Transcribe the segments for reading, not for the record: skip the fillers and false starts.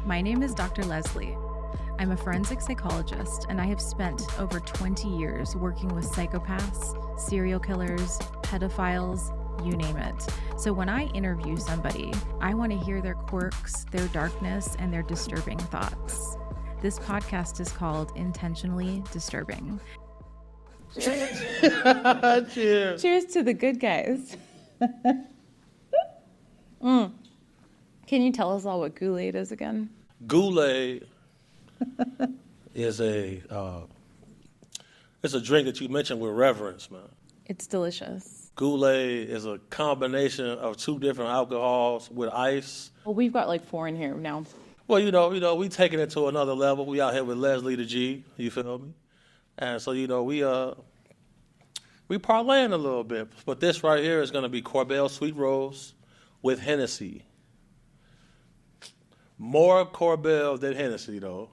My name is Dr. Leslie. I'm a forensic psychologist, and I have spent over 20 years working with psychopaths, serial killers, pedophiles, you name it. So when I interview somebody, I want to hear their quirks, their darkness, and their disturbing thoughts. This podcast is called Intentionally Disturbing. Cheers. Cheers to the good guys. Can you tell us all what Kool-Aid is again? Kool-Aid is it's a drink that you mentioned with reverence, man. It's delicious. Kool-Aid is a combination of two different alcohols with ice. Well, we've got like 4 in here now. Well, you know, we taking it to another level. We out here with Leslie the G, you feel me? And so, we parlaying a little bit. But this right here is going to be Corbel Sweet Rose with Hennessy. More Corbel than Hennessy, though.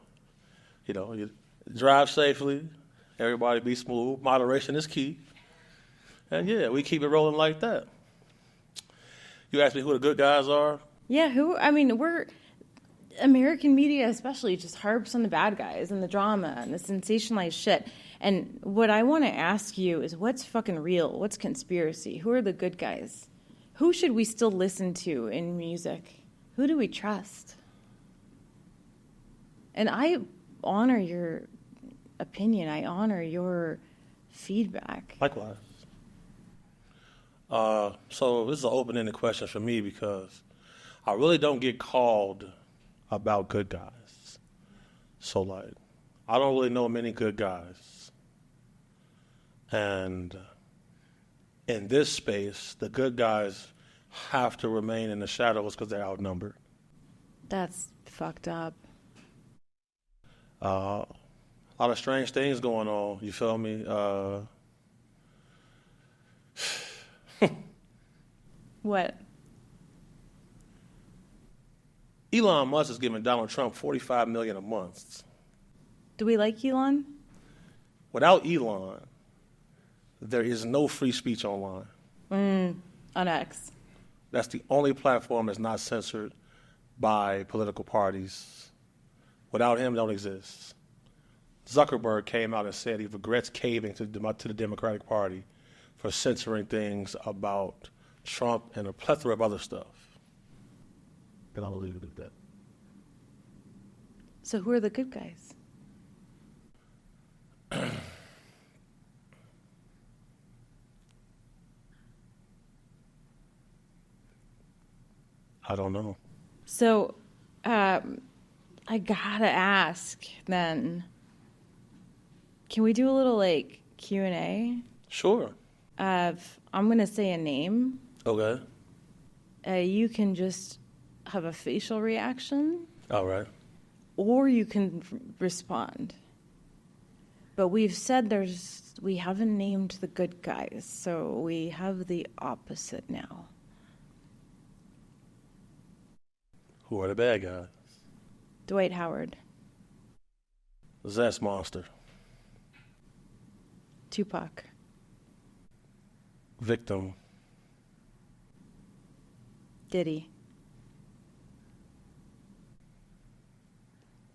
You drive safely. Everybody be smooth. Moderation is key. And, yeah, we keep it rolling like that. You asked me who the good guys are? Yeah, we're... American media especially just harps on the bad guys and the drama and the sensationalized shit. And what I want to ask you is what's fucking real? What's conspiracy? Who are the good guys? Who should we still listen to in music? Who do we trust? And I honor your opinion. I honor your feedback. Likewise. So this is an open-ended question for me because I really don't get called about good guys. So, I don't really know many good guys. And in this space, the good guys have to remain in the shadows because they're outnumbered. That's fucked up. A lot of strange things going on, you feel me? What? Elon Musk is giving Donald Trump $45 million a month. Do we like Elon? Without Elon, there is no free speech online. On X. That's the only platform that's not censored by political parties. Without him, it don't exist. Zuckerberg came out and said he regrets caving to the Democratic Party for censoring things about Trump and a plethora of other stuff. And I'll leave it at that. So who are the good guys? I don't know. So, I gotta ask then, can we do a little Q&A? Sure. I'm gonna say a name. Okay. You can just have a facial reaction. All right. Or you can respond. But we've said we haven't named the good guys, so we have the opposite now. Who are the bad guys? Dwight Howard. Zest Monster. Tupac. Victim. Diddy.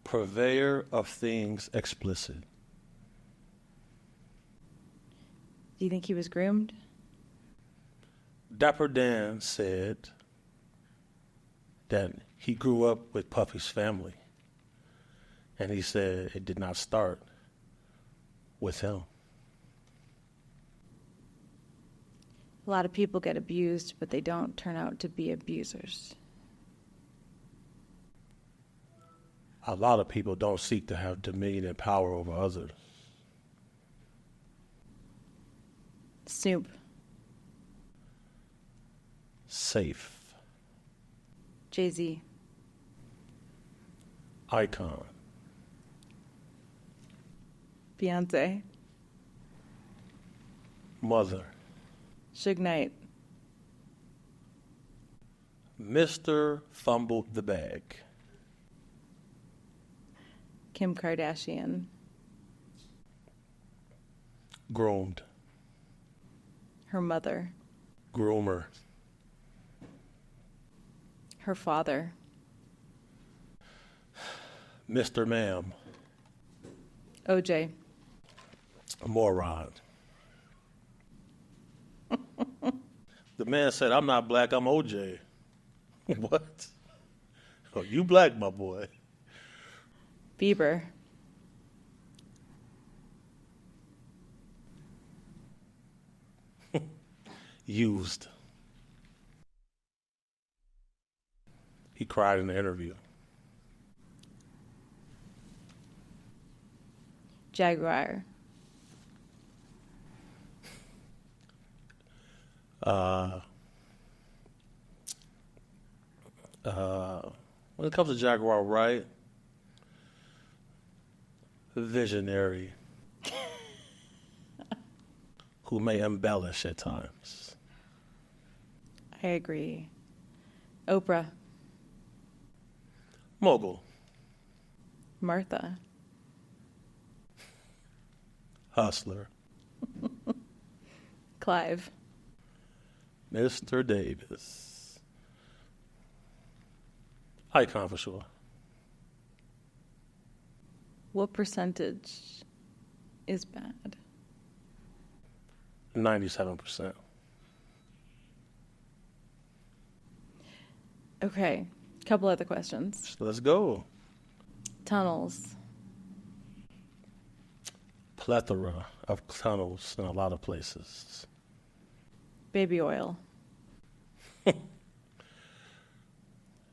Purveyor of things explicit. Do you think he was groomed? Dapper Dan said that he grew up with Puffy's family. And he said it did not start with him. A lot of people get abused, but they don't turn out to be abusers. A lot of people don't seek to have dominion and power over others. Snoop. Safe. Jay-Z. Icon. Beyonce. Mother. Suge Knight. Mr. Fumbled the Bag. Kim Kardashian. Groomed. Her mother. Groomer. Her father. Mr. Ma'am. OJ. A moron. The man said, I'm not black, I'm OJ. What? Oh, you black, my boy. Bieber. Used. He cried in the interview. Jaguar. When it comes to Jaguar, right? Visionary. Who may embellish at times. I agree. Oprah. Mogul. Martha. Hustler. Clive. Mr. Davis. Icon for sure. What percentage is bad? 97%. Okay, couple other questions. So let's go. Tunnels. Plethora of tunnels in a lot of places. Baby oil.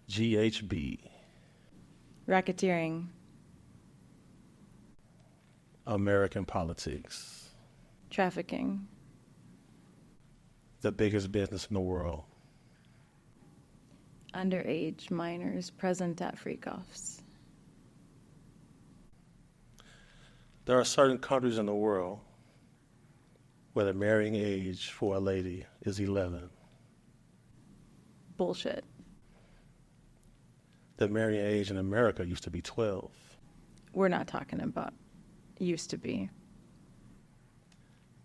GHB. Racketeering. American politics. Trafficking. The biggest business in the world. Underage minors present at freak-offs. There are certain countries in the world where the marrying age for a lady is 11. Bullshit. The marrying age in America used to be 12. We're not talking about used to be.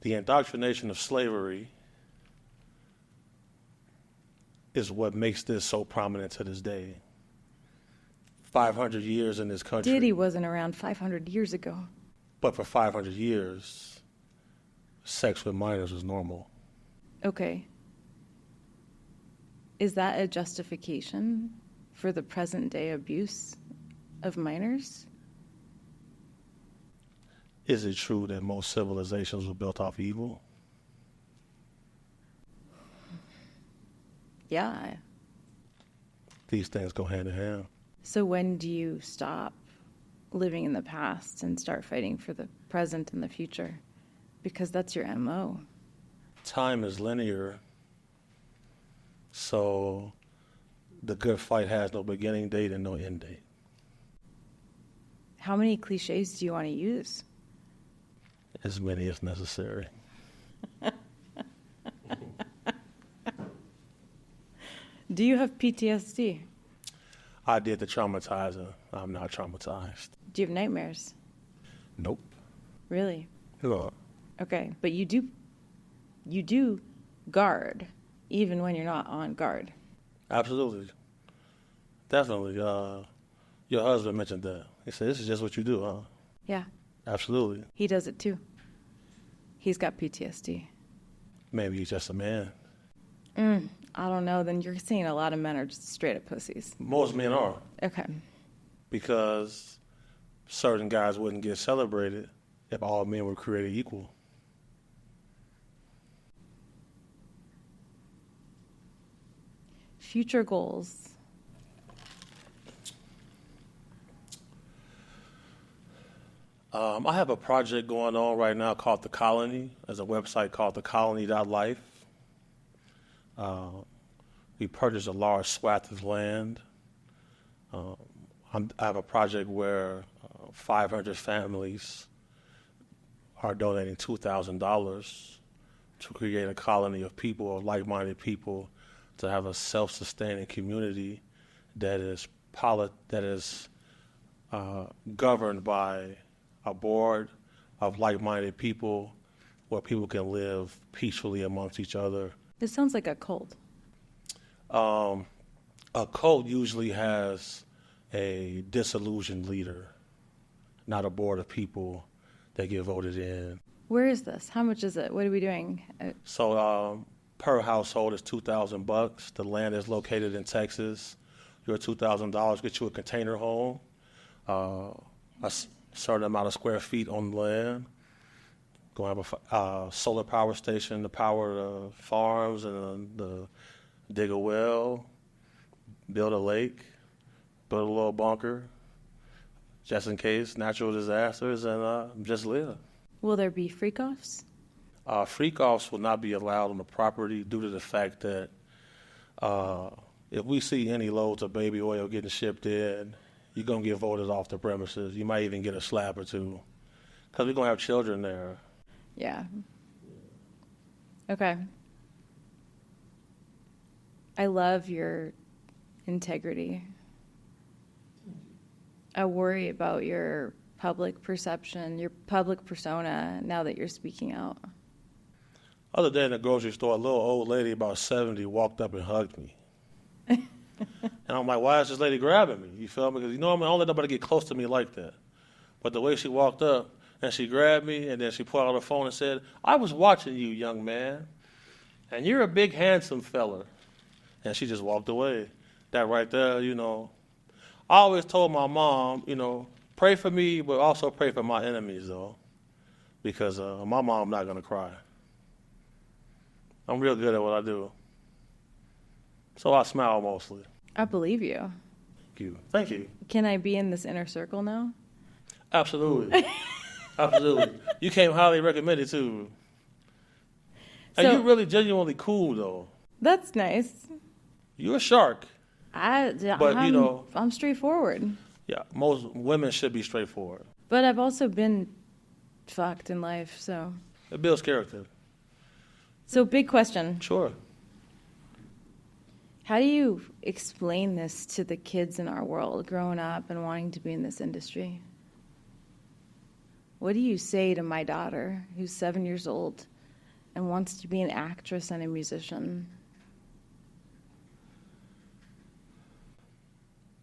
The indoctrination of slavery is what makes this so prominent to this day. 500 years in this country. Diddy wasn't around 500 years ago. But for 500 years, sex with minors was normal. Okay. Is that a justification for the present day abuse of minors? Is it true that most civilizations were built off evil? Yeah. These things go hand in hand. So when do you stop living in the past and start fighting for the present and the future? Because that's your MO. Time is linear, so the good fight has no beginning date and no end date. How many cliches do you want to use? As many as necessary. Do you have PTSD? I did the traumatizing. I'm not traumatized. Do you have nightmares? Nope. Really? No. Okay, but you do guard even when you're not on guard. Absolutely. Definitely. Your husband mentioned that. He said, this is just what you do, huh? Yeah. Absolutely. He does it too. He's got PTSD. Maybe he's just a man. I don't know. Then you're seeing a lot of men are just straight up pussies. Most men are. Okay. Because certain guys wouldn't get celebrated if all men were created equal. Future goals. I have a project going on right now called The Colony. There's a website called thecolony.life. We purchased a large swath of land. I have a project where 500 families are donating $2,000 to create a colony of people, of like-minded people, to have a self-sustaining community that is governed by a board of like-minded people where people can live peacefully amongst each other. This sounds like a cult. A cult usually has a disillusioned leader, not a board of people that get voted in. Where is this? How much is it? What are we doing? So per household is $2,000. The land is located in Texas. Your $2,000 get you a container home, certain amount of square feet on the land. Going to have a solar power station to power the farms and dig a well, build a lake, build a little bunker, just in case natural disasters, and just live. Will there be freak-offs? Freak-offs will not be allowed on the property due to the fact that if we see any loads of baby oil getting shipped in, you're going to get voted off the premises. You might even get a slap or two because we're going to have children there. Yeah. Okay. I love your integrity. I worry about your public perception, your public persona now that you're speaking out. Other day in the grocery store, a little old lady about 70 walked up and hugged me. And I'm like, why is this lady grabbing me? You feel me? Because I don't let nobody get close to me like that. But the way she walked up and she grabbed me and then she pulled out her phone and said, I was watching you, young man, and you're a big, handsome fella. And she just walked away. That right there, I always told my mom, pray for me, but also pray for my enemies, though, because my mom's not going to cry. I'm real good at what I do. So I smile mostly. I believe you. Thank you. Thank you. Can I be in this inner circle now? Absolutely. Absolutely. You came highly recommended, too. And you're really genuinely cool, though. That's nice. You're a shark. I'm straightforward. Yeah, most women should be straightforward. But I've also been fucked in life, so. It builds character. So, big question. Sure. How do you explain this to the kids in our world growing up and wanting to be in this industry? What do you say to my daughter, who's 7 years old and wants to be an actress and a musician?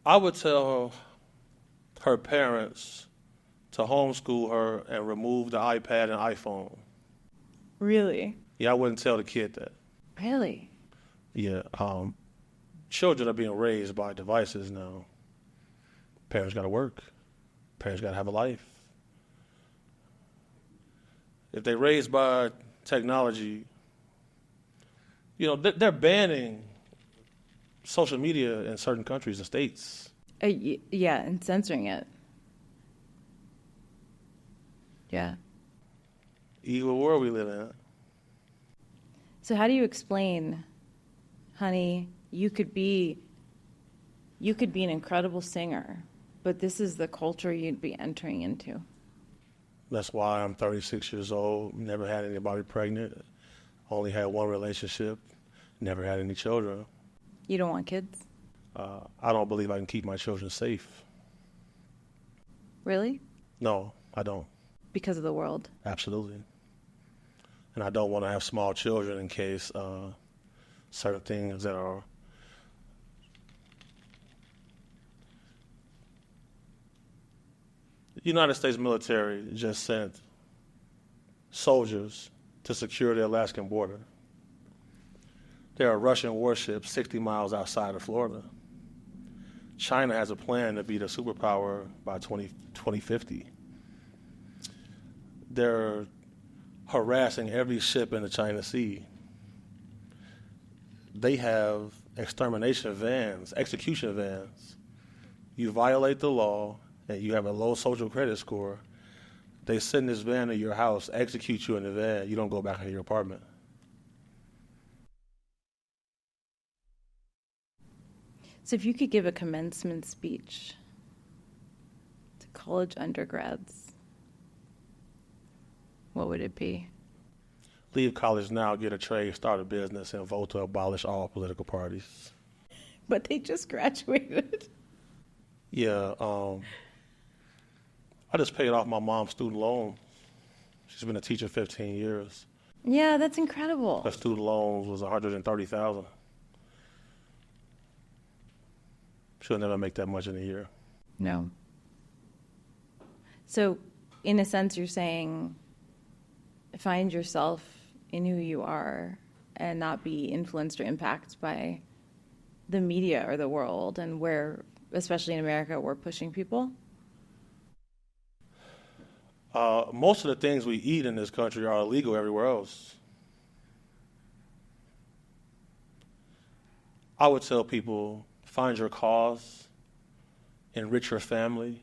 I would tell her parents to homeschool her and remove the iPad and iPhone. Really? Yeah, I wouldn't tell the kid that. Really? Yeah. Children are being raised by devices now. Parents got to work. Parents got to have a life. If they're raised by technology, they're banning social media in certain countries and states. Yeah, and censoring it. Yeah. Evil world we live in. So how do you explain, honey, you could be an incredible singer, but this is the culture you'd be entering into? That's why I'm 36 years old, never had anybody pregnant, only had one relationship, never had any children. You don't want kids? I don't believe I can keep my children safe. Really? No, I don't. Because of the world? Absolutely. And I don't want to have small children in case certain things that are the United States military just sent soldiers to secure the Alaskan border. There are Russian warships 60 miles outside of Florida. China has a plan to be the superpower by 2050. They're harassing every ship in the China Sea. They have extermination vans, execution vans. You violate the law and you have a low social credit score, they send this van to your house, execute you in the van, you don't go back to your apartment. So if you could give a commencement speech to college undergrads, what would it be? Leave college now, get a trade, start a business, and vote to abolish all political parties. But they just graduated. Yeah, I just paid off my mom's student loan. She's been a teacher 15 years. Yeah, that's incredible. Her student loans was $130,000. She'll never make that much in a year. No. So, in a sense, you're saying find yourself in who you are and not be influenced or impacted by the media or the world, and where, especially in America, we're pushing people? Most of the things we eat in this country are illegal everywhere else. I would tell people, find your cause, enrich your family.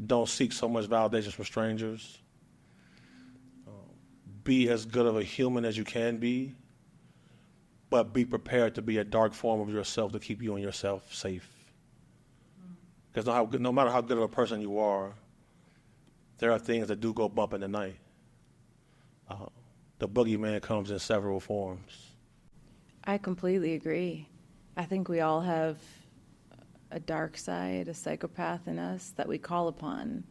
Don't seek so much validation from strangers. Be as good of a human as you can be, but be prepared to be a dark form of yourself to keep you and yourself safe. Because no matter how good of a person you are, there are things that do go bump in the night. The boogeyman comes in several forms. I completely agree. I think we all have a dark side, a psychopath in us that we call upon.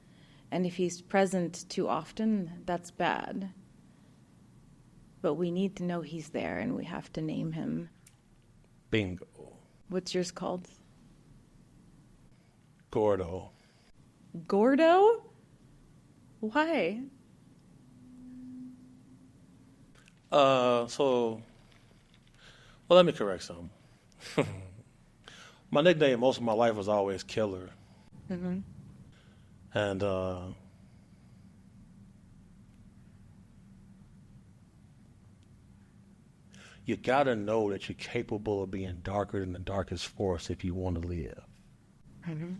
And if he's present too often, that's bad. But we need to know he's there, and we have to name him. Bingo. What's yours called? Gordo. Gordo? Why? Well, let me correct something. My nickname most of my life was always Killer. Mm-hmm. And you gotta know that you're capable of being darker than the darkest force if you want to live. Mm-hmm.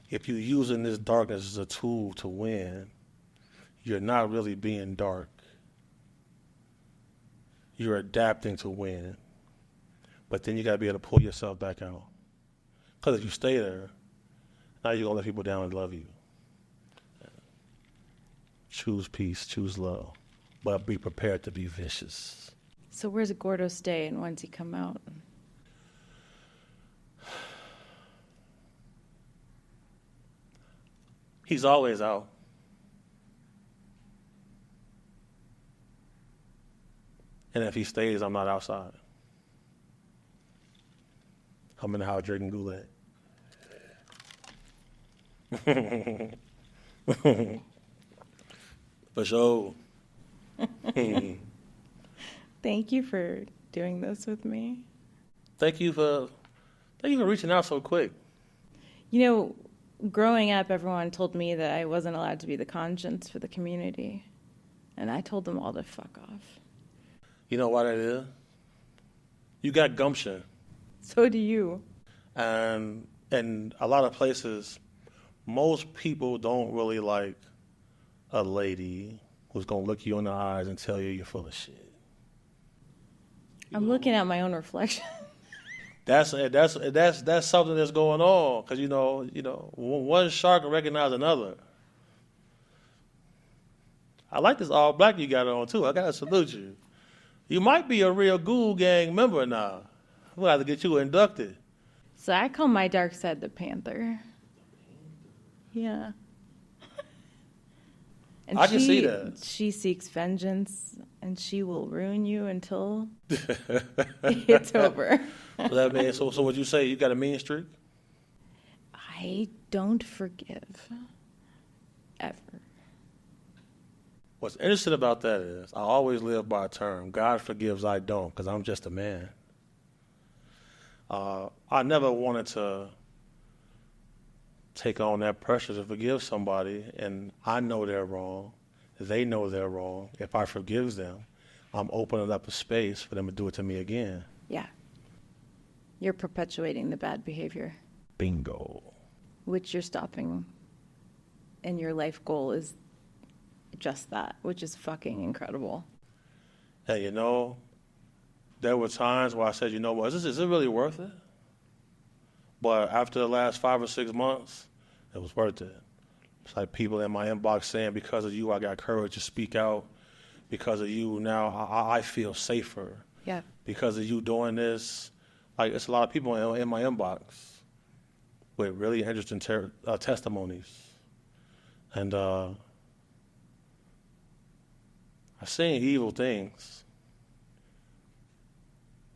If you're using this darkness as a tool to win, you're not really being dark. You're adapting to win. But then you gotta be able to pull yourself back out. Because if you stay there, now you're gonna let people down and love you. Choose peace, choose love, but be prepared to be vicious. So where's Gordo stay, and when's he come out? He's always out. And if he stays, I'm not outside. I'm in the house drinking Goulet. For sure. Thank you for doing this with me. Thank you for reaching out so quick. You know, growing up, everyone told me that I wasn't allowed to be the conscience for the community. And I told them all to fuck off. You know why that is? You got gumption. So do you. And in a lot of places, most people don't really like a lady who's going to look you in the eyes and tell you you're full of shit. I'm looking at my own reflection. That's something that's going on, because you know one shark will recognize another. I like this all black you got on too. I gotta salute you. You might be a real Ghoul Gang member now. We'll have to get you inducted. So I call my dark side the Panther. Yeah. And I can see that. She seeks vengeance, and she will ruin you until it's over. So that means, so would you say you got a mean streak? I don't forgive. Ever. What's interesting about that is I always live by a term, God forgives, I don't, because I'm just a man. I never wanted to take on that pressure to forgive somebody, and I know they're wrong. They know they're wrong. If I forgive them, I'm opening up a space for them to do it to me again. Yeah. You're perpetuating the bad behavior. Bingo. Which you're stopping. And your life goal is just that, which is fucking incredible. And there were times where I said, you know what, is it really worth it? But after the last 5 or 6 months, it was worth it. It's like people in my inbox saying, because of you, I got courage to speak out. Because of you, now I feel safer. Yeah. Because of you doing this, like it's a lot of people in my inbox with really interesting testimonies. And I've seen evil things.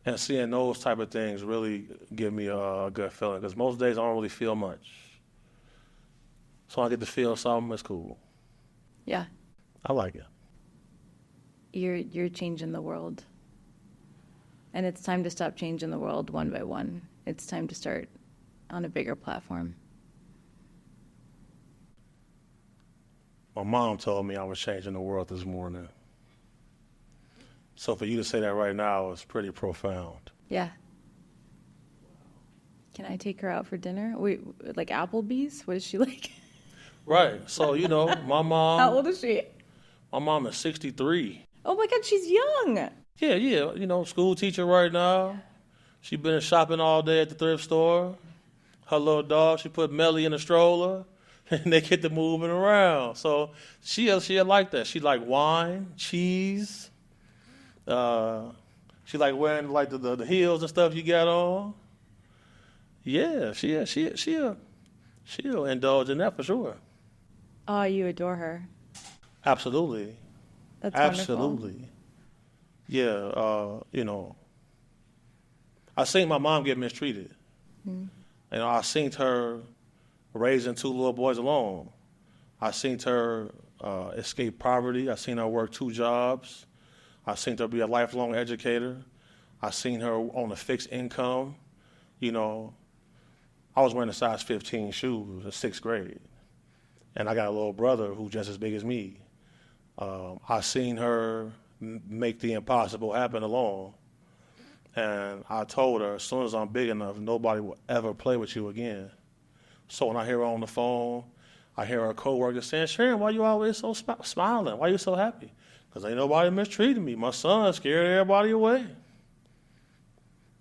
And seeing those type of things really give me a good feeling, because most days I don't really feel much. So I get to feel something, it's cool. Yeah, I like it. you're changing the world. And it's time to stop changing the world one by one. It's time to start on a bigger platform. My mom told me I was changing the world this morning. So for you to say that right now is pretty profound. Yeah. Can I take her out for dinner? We like Applebee's? What is she like? Right. So, my How mom, old is she? my mom is 63. Oh my God, she's young. Yeah, school teacher right now. She been shopping all day at the thrift store. Her little dog, she put Melly in a stroller, and they get to moving around. So she like that. She like wine, cheese. She like wearing like the heels and stuff you got on. Yeah, she'll indulge in that for sure. Oh, you adore her. Absolutely. That's Absolutely. wonderful. Yeah, I seen my mom get mistreated. I seen her raising 2 little boys alone. I seen her escape poverty. I seen her work 2 jobs. I seen her be a lifelong educator. I seen her on a fixed income. I was wearing a size 15 shoes in 6th grade. And I got a little brother who's just as big as me. I seen her make the impossible happen alone. And I told her, as soon as I'm big enough, nobody will ever play with you again. So when I hear her on the phone, I hear her coworker saying, Sharon, why you always so smiling? Why you so happy? Because ain't nobody mistreating me. My son scared everybody away.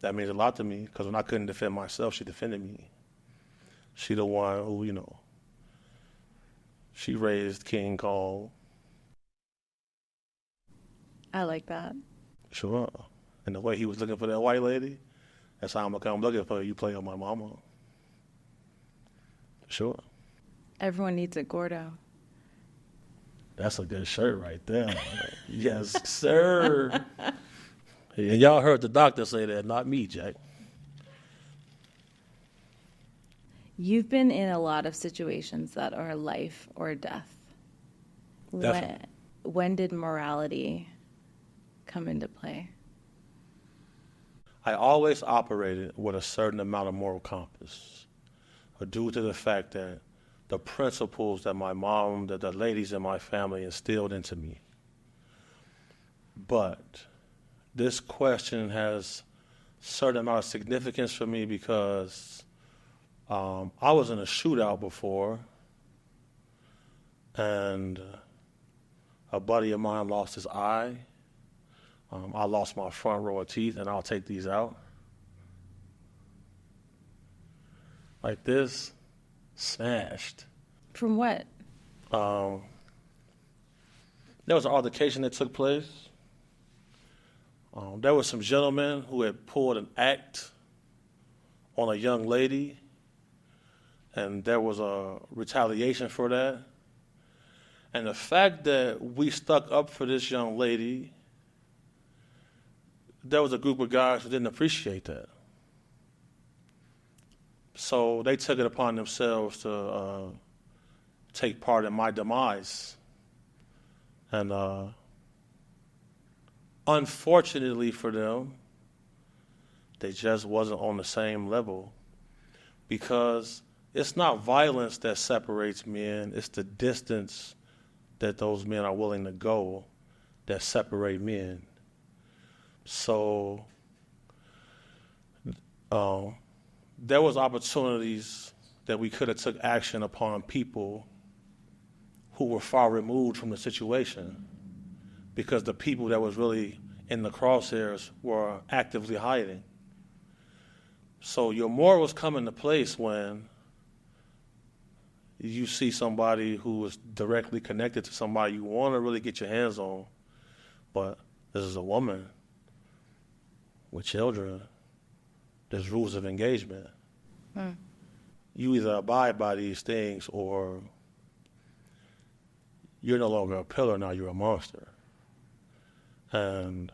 That means a lot to me, because when I couldn't defend myself, she defended me. She the one who, she raised King Kong. I like that. Sure. And the way he was looking for that white lady, that's how I'm going to come looking for you, play on my mama. Sure. Everyone needs a Gordo. That's a good shirt right there. Yes, sir. And y'all heard the doctor say that, not me, Jack. You've been in a lot of situations that are life or death. Definitely. When did morality come into play? I always operated with a certain amount of moral compass, due to the fact that the principles that my mom, that the ladies in my family instilled into me. But this question has a certain amount of significance for me because I was in a shootout before, and a buddy of mine lost his eye. I lost my front row of teeth, and I'll take these out. Like this, smashed. From what? There was an altercation that took place. There were some gentlemen who had pulled an act on a young lady, and there was a retaliation for that. And the fact that we stuck up for this young lady, there was a group of guys who didn't appreciate that. So they took it upon themselves to take part in my demise. And unfortunately for them, they just wasn't on the same level, because it's not violence that separates men, it's the distance that those men are willing to go that separate men. So there was opportunities that we could have took action upon people who were far removed from the situation, because the people that was really in the crosshairs were actively hiding. So your morals come into place when you see somebody who is directly connected to somebody you want to really get your hands on, but this is a woman with children. There's rules of engagement. You either abide by these things or you're no longer a pillar, now you're a monster. And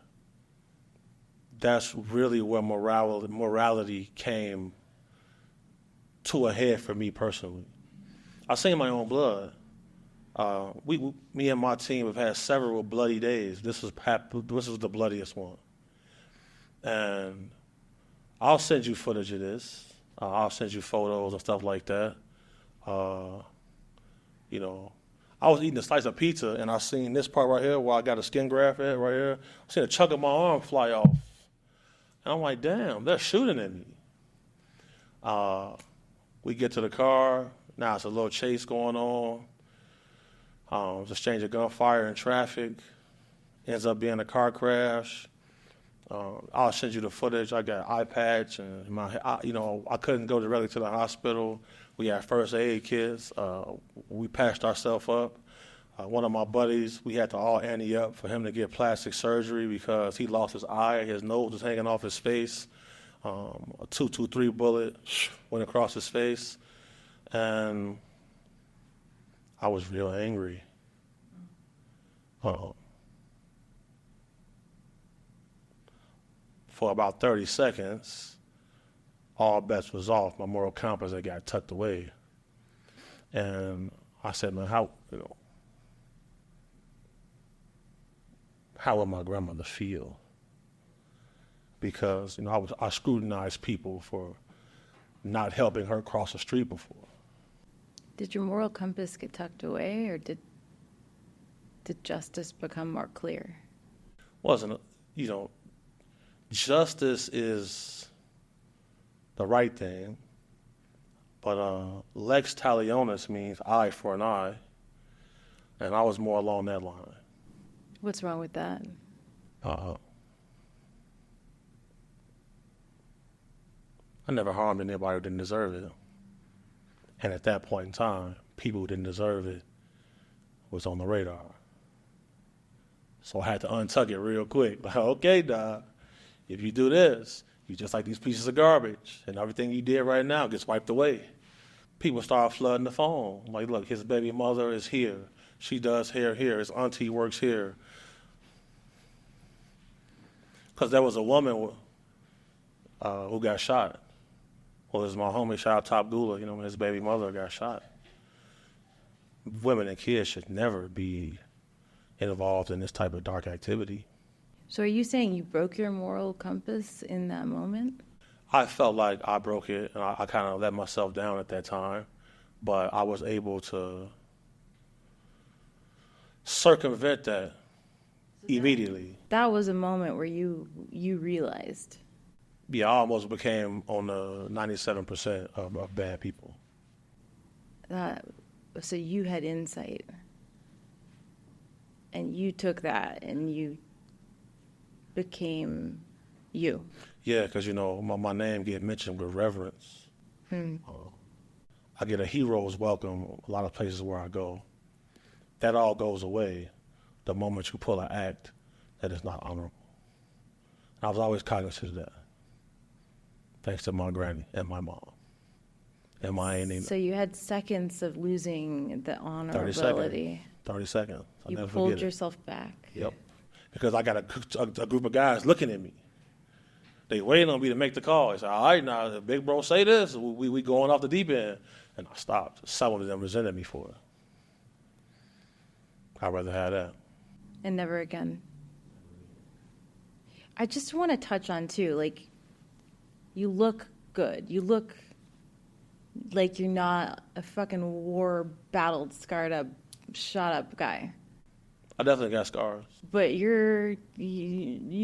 that's really where morality came to a head for me personally. I seen my own blood. Me and my team have had several bloody days. This was the bloodiest one. And I'll send you footage of this. I'll send you photos and stuff like that. You know, I was eating a slice of pizza and I seen this part right here where I got a skin graft at right here. I seen a chunk of my arm fly off. And I'm like, damn, they're shooting at me. We get to the car. Now it's a little chase going on. It's exchange of gunfire in traffic. Ends up being a car crash. I'll send you the footage. I got eye patch and I couldn't go directly to the hospital. We had first aid kits. We patched ourselves up. One of my buddies, we had to all ante up for him to get plastic surgery because he lost his eye. His nose was hanging off his face. A .223 bullet went across his face. And I was real angry. For about 30 seconds, all bets was off. My moral compass had got tucked away. And I said, man, how would my grandmother feel? Because, I scrutinized people for not helping her cross the street before. Did your moral compass get tucked away, or did justice become more clear? Justice is the right thing, but lex talionis means eye for an eye, and I was more along that line. What's wrong with that? I never harmed anybody who didn't deserve it. And at that point in time, people who didn't deserve it was on the radar. So I had to untuck it real quick. Like, okay, dog, if you do this, you just like these pieces of garbage, and everything you did right now gets wiped away. People start flooding the phone. Like, look, his baby mother is here. She does hair here. His auntie works here. Because there was a woman who got shot. Well, it was my homie, shout out Top Gula, his baby mother got shot. Women and kids should never be involved in this type of dark activity. So are you saying you broke your moral compass in that moment? I felt like I broke it, and I kind of let myself down at that time, but I was able to circumvent that immediately. That was a moment where you realized. Yeah, I almost became on the 97% of bad people. So you had insight, and you took that, and you became you. Yeah, because, my name get mentioned with reverence. I get a hero's welcome a lot of places where I go. That all goes away the moment you pull an act that is not honorable. And I was always cognizant of that. Thanks to my granny and my mom. And my auntie. So you had seconds of losing the honorability. 30 seconds. You pulled yourself back. Yep. Because I got a group of guys looking at me. They waiting on me to make the call. They said, all right, now, if big bro say this, we going off the deep end. And I stopped. Some of them resented me for it. I'd rather have that. And never again. I just want to touch on, too, you look good. You look like you're not a fucking war-battled, scarred-up, shot-up guy. I definitely got scars. But you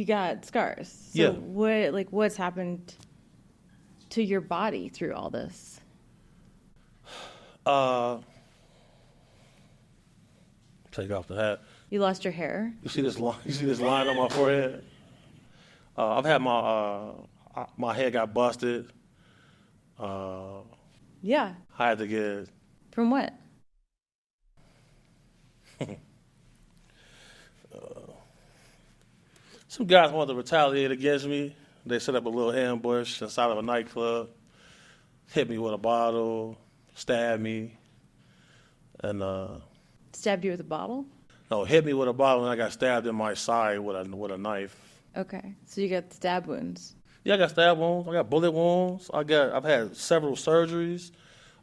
got scars. So yeah. What's happened to your body through all this? Take off the hat. You lost your hair? You see this line? You see this line on my forehead? I've had my head got busted. Yeah. I had to get. From what? Some guys wanted to retaliate against me. They set up a little ambush inside of a nightclub, hit me with a bottle, stabbed me, and stabbed you with a bottle? No, hit me with a bottle, and I got stabbed in my side with a knife. Okay. So you got stab wounds. Yeah, I got stab wounds. I got bullet wounds. I've had several surgeries.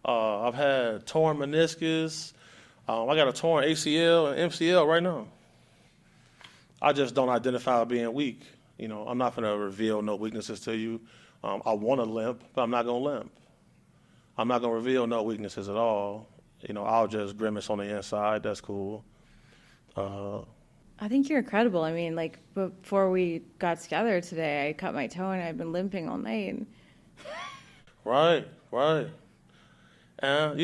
I've had torn meniscus. I got a torn ACL and MCL right now. I just don't identify as being weak. I'm not going to reveal no weaknesses to you. I want to limp, but I'm not going to limp. I'm not going to reveal no weaknesses at all. I'll just grimace on the inside. That's cool. I think you're incredible. I mean, like, before we got together today, I cut my toe and I've been limping all night. Right. And,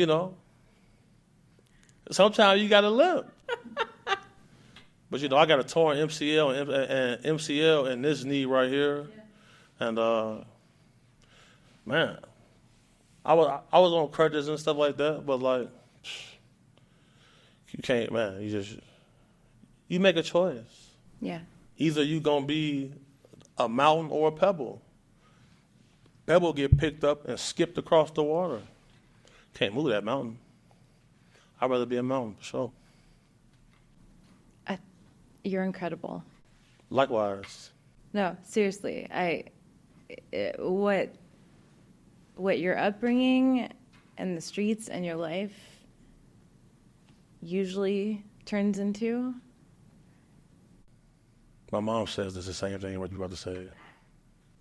sometimes you got to limp. But, I got a torn MCL and MCL in this knee right here. Yeah. And, man, I was on crutches and stuff like that, but, like, you can't, man. You make a choice. Yeah. Either you going to be a mountain or a pebble. Pebble get picked up and skipped across the water. Can't move that mountain. I'd rather be a mountain, for sure. You're incredible. Likewise. No, seriously. What your upbringing and the streets and your life usually turns into. My mom says it's the same thing what you're about to say.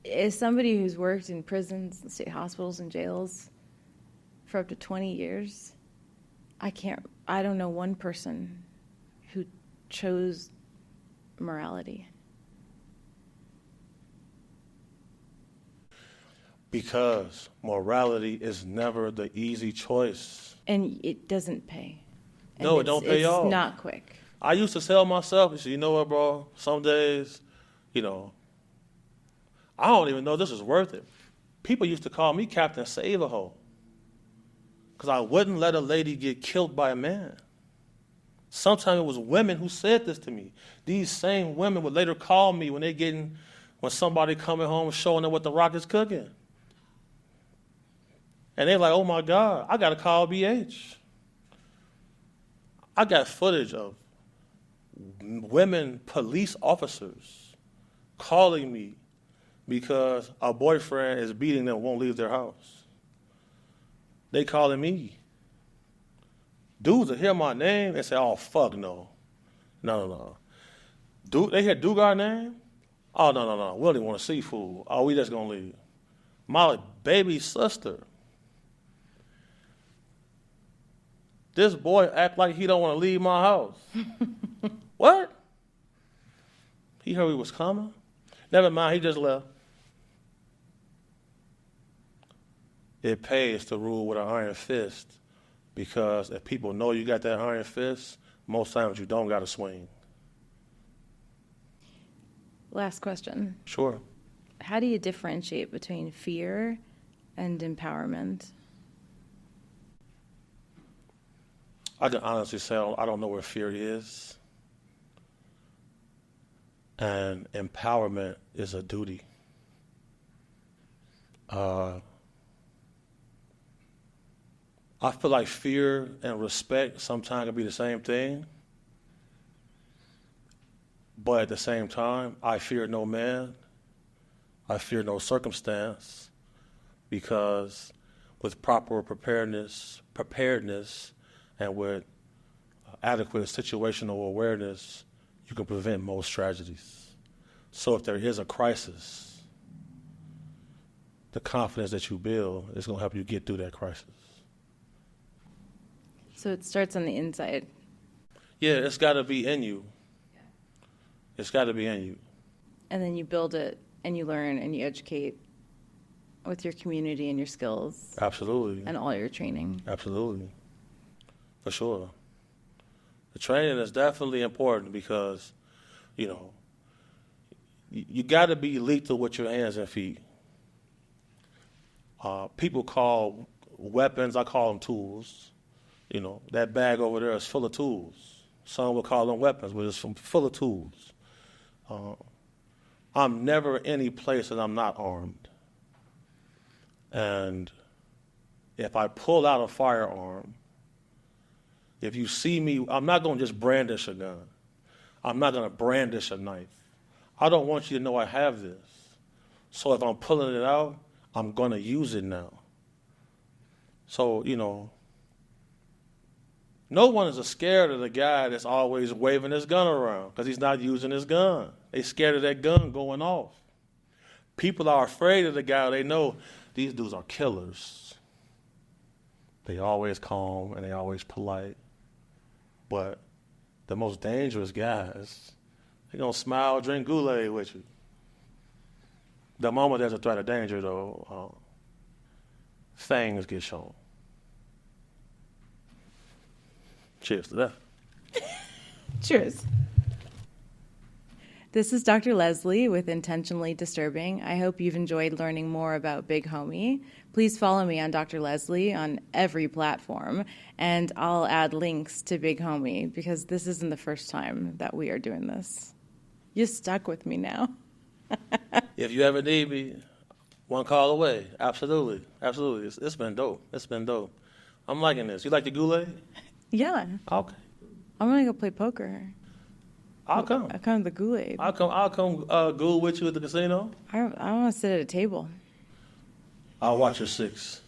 As somebody who's worked in prisons, state hospitals, and jails for up to 20 years, I don't know one person who chose morality. Because morality is never the easy choice. And it doesn't pay. And no, it don't pay off. It's not quick. I used to tell myself, you know what, bro? Some days, I don't even know this is worth it. People used to call me Captain Save-A-Ho because I wouldn't let a lady get killed by a man. Sometimes it was women who said this to me. These same women would later call me when somebody coming home showing them what the Rock is cooking. And they're like, oh my God, I got to call BH. I got footage of women police officers calling me because a boyfriend is beating them, won't leave their house. They calling me. Dudes will hear my name and say, oh, fuck no. No. They hear Dugar name? Oh, no. We don't even want to see food. Oh, we just going to leave. My baby sister. This boy act like he don't want to leave my house. What? He heard we was coming? Never mind, he just left. It pays to rule with an iron fist. Because if people know you got that iron fist, most times you don't got to swing. Last question. Sure. How do you differentiate between fear and empowerment? I can honestly say I don't know where fear is. And empowerment is a duty. I feel like fear and respect sometimes can be the same thing. But at the same time, I fear no man. I fear no circumstance. Because with proper preparedness, and with adequate situational awareness, you can prevent most tragedies. So if there is a crisis, the confidence that you build is going to help you get through that crisis. So it starts on the inside. Yeah, it's got to be in you. It's got to be in you. And then you build it, and you learn, and you educate with your community and your skills. Absolutely. And all your training. Absolutely. For sure. The training is definitely important because, you got to be lethal with your hands and feet. People call weapons, I call them tools. That bag over there is full of tools. Some would call them weapons, but it's full of tools. I'm never any place that I'm not armed. And if I pull out a firearm, if you see me, I'm not going to just brandish a gun. I'm not going to brandish a knife. I don't want you to know I have this. So if I'm pulling it out, I'm going to use it now. So, no one is scared of the guy that's always waving his gun around because he's not using his gun. They scared of that gun going off. People are afraid of the guy. They know these dudes are killers. They always calm and they always polite. But the most dangerous guys, they're going to smile, drink Kool-Aid with you. The moment there's a threat of danger, though, things get shown. Cheers to that. Cheers. This is Dr. Leslie with Intentionally Disturbing. I hope you've enjoyed learning more about Big Homie. Please follow me on Dr. Leslie on every platform, and I'll add links to Big Homie because this isn't the first time that we are doing this. You're stuck with me now. If you ever need me, one call away. Absolutely. Absolutely. It's been dope. It's been dope. I'm liking this. You like the Kool-Aid? Yeah. Okay. I'm going to go play poker. I'll come. I'll come to the Kool-Aid. I'll come Ghoul with you at the casino. I want to sit at a table. I'll watch your six.